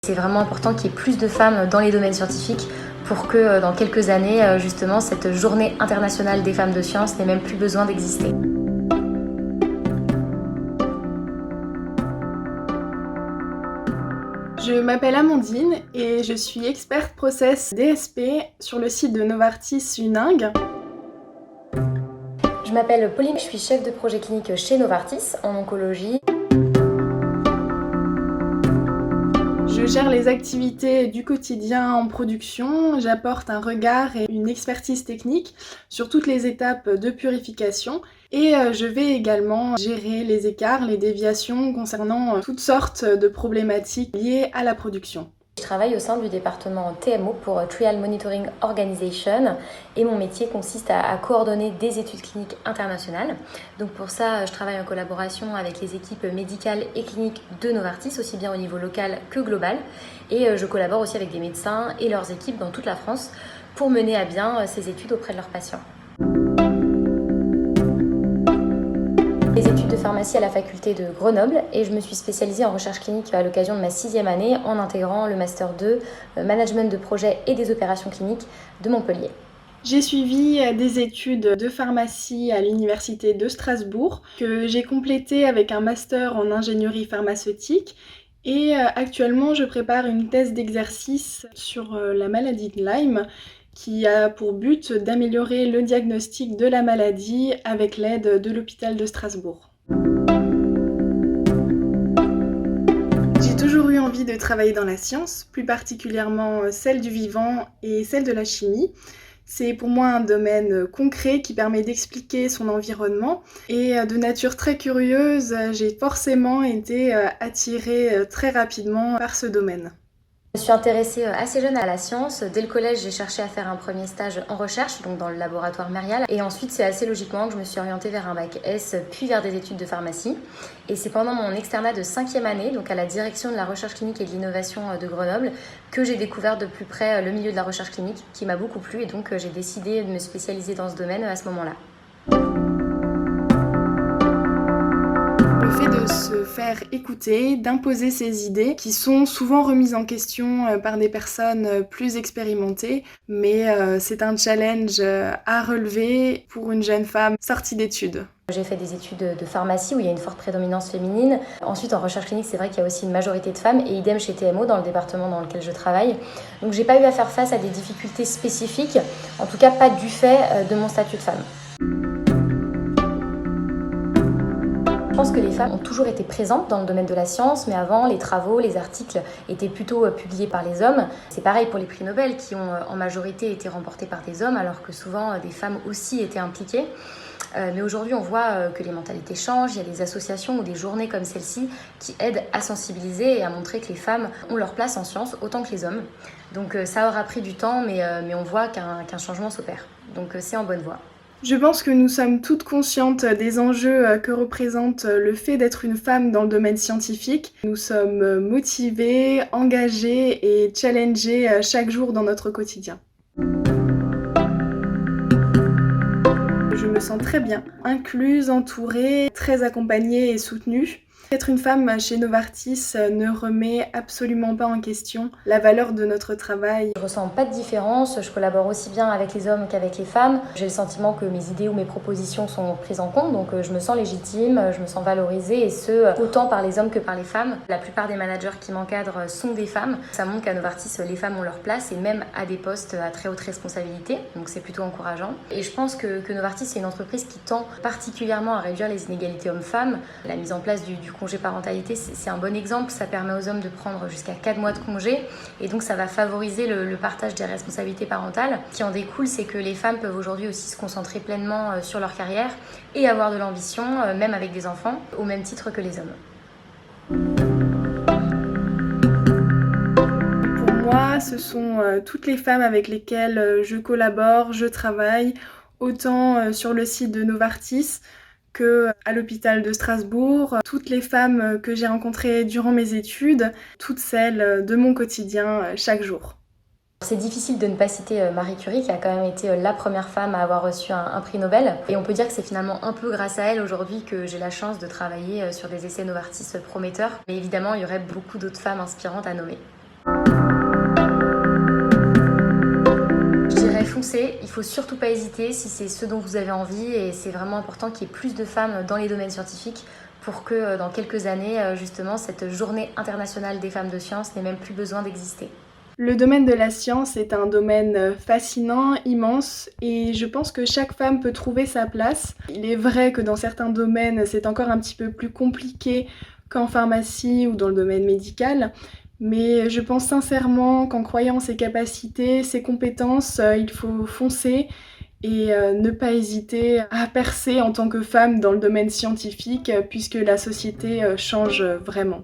C'est vraiment important qu'il y ait plus de femmes dans les domaines scientifiques pour que dans quelques années, justement, cette journée internationale des femmes de science n'ait même plus besoin d'exister. Je m'appelle Amandine et je suis experte process DSP sur le site de Novartis Uningue. Je m'appelle Pauline, je suis chef de projet clinique chez Novartis en oncologie. Je gère les activités du quotidien en production, j'apporte un regard et une expertise technique sur toutes les étapes de purification et je vais également gérer les écarts, les déviations concernant toutes sortes de problématiques liées à la production. Je travaille au sein du département TMO pour Trial Monitoring Organization et mon métier consiste à coordonner des études cliniques internationales. Donc pour ça, je travaille en collaboration avec les équipes médicales et cliniques de Novartis, aussi bien au niveau local que global. Et je collabore aussi avec des médecins et leurs équipes dans toute la France pour mener à bien ces études auprès de leurs patients. Des études de pharmacie à la faculté de Grenoble et je me suis spécialisée en recherche clinique à l'occasion de ma 6e année en intégrant le Master 2 Management de projet et des opérations cliniques de Montpellier. J'ai suivi des études de pharmacie à l'université de Strasbourg que j'ai complété avec un master en ingénierie pharmaceutique et actuellement je prépare une thèse d'exercice sur la maladie de Lyme qui a pour but d'améliorer le diagnostic de la maladie avec l'aide de l'hôpital de Strasbourg. J'ai toujours eu envie de travailler dans la science, plus particulièrement celle du vivant et celle de la chimie. C'est pour moi un domaine concret qui permet d'expliquer son environnement et de nature très curieuse, j'ai forcément été attirée très rapidement par ce domaine. Je me suis intéressée assez jeune à la science. Dès le collège, j'ai cherché à faire un premier stage en recherche, donc dans le laboratoire Merial. Et ensuite, c'est assez logiquement que je me suis orientée vers un bac S, puis vers des études de pharmacie. Et c'est pendant mon externat de 5e année, donc à la direction de la recherche clinique et de l'innovation de Grenoble, que j'ai découvert de plus près le milieu de la recherche clinique, qui m'a beaucoup plu. Et donc, j'ai décidé de me spécialiser dans ce domaine à ce moment-là. Le fait de se faire écouter, d'imposer ses idées, qui sont souvent remises en question par des personnes plus expérimentées, mais c'est un challenge à relever pour une jeune femme sortie d'études. J'ai fait des études de pharmacie où il y a une forte prédominance féminine. Ensuite, en recherche clinique, c'est vrai qu'il y a aussi une majorité de femmes et idem chez TMO dans le département dans lequel je travaille. Donc, j'ai pas eu à faire face à des difficultés spécifiques, en tout cas pas du fait de mon statut de femme. Je pense que les femmes ont toujours été présentes dans le domaine de la science, mais avant, les travaux, les articles étaient plutôt publiés par les hommes. C'est pareil pour les prix Nobel qui ont en majorité été remportés par des hommes, alors que souvent des femmes aussi étaient impliquées. Mais aujourd'hui, on voit que les mentalités changent. Il y a des associations ou des journées comme celle-ci qui aident à sensibiliser et à montrer que les femmes ont leur place en science autant que les hommes. Donc ça aura pris du temps, mais on voit qu'un changement s'opère. Donc c'est en bonne voie. Je pense que nous sommes toutes conscientes des enjeux que représente le fait d'être une femme dans le domaine scientifique. Nous sommes motivées, engagées et challengées chaque jour dans notre quotidien. Je me sens très bien, incluse, entourée, très accompagnée et soutenue. Être une femme chez Novartis ne remet absolument pas en question la valeur de notre travail. Je ressens pas de différence, je collabore aussi bien avec les hommes qu'avec les femmes. J'ai le sentiment que mes idées ou mes propositions sont prises en compte, donc je me sens légitime, je me sens valorisée et ce, autant par les hommes que par les femmes. La plupart des managers qui m'encadrent sont des femmes. Ça montre qu'à Novartis, les femmes ont leur place et même à des postes à très haute responsabilité, donc c'est plutôt encourageant. Et je pense que Novartis est une entreprise qui tend particulièrement à réduire les inégalités hommes-femmes. La mise en place du congé parentalité, c'est un bon exemple. Ça permet aux hommes de prendre jusqu'à 4 mois de congé et donc ça va favoriser le partage des responsabilités parentales. Ce qui en découle, c'est que les femmes peuvent aujourd'hui aussi se concentrer pleinement sur leur carrière et avoir de l'ambition, même avec des enfants, au même titre que les hommes. Pour moi, ce sont toutes les femmes avec lesquelles je collabore, je travaille, autant sur le site de Novartis qu'à l'hôpital de Strasbourg, toutes les femmes que j'ai rencontrées durant mes études, toutes celles de mon quotidien chaque jour. C'est difficile de ne pas citer Marie Curie qui a quand même été la première femme à avoir reçu un prix Nobel et on peut dire que c'est finalement un peu grâce à elle aujourd'hui que j'ai la chance de travailler sur des essais Novartis prometteurs, mais évidemment il y aurait beaucoup d'autres femmes inspirantes à nommer. Je dirais foncez, il faut surtout pas hésiter si c'est ce dont vous avez envie et c'est vraiment important qu'il y ait plus de femmes dans les domaines scientifiques pour que dans quelques années, justement, cette journée internationale des femmes de science n'ait même plus besoin d'exister. Le domaine de la science est un domaine fascinant, immense, et je pense que chaque femme peut trouver sa place. Il est vrai que dans certains domaines, c'est encore un petit peu plus compliqué qu'en pharmacie ou dans le domaine médical, mais je pense sincèrement qu'en croyant en ses capacités, ses compétences, il faut foncer et ne pas hésiter à percer en tant que femme dans le domaine scientifique, puisque la société change vraiment.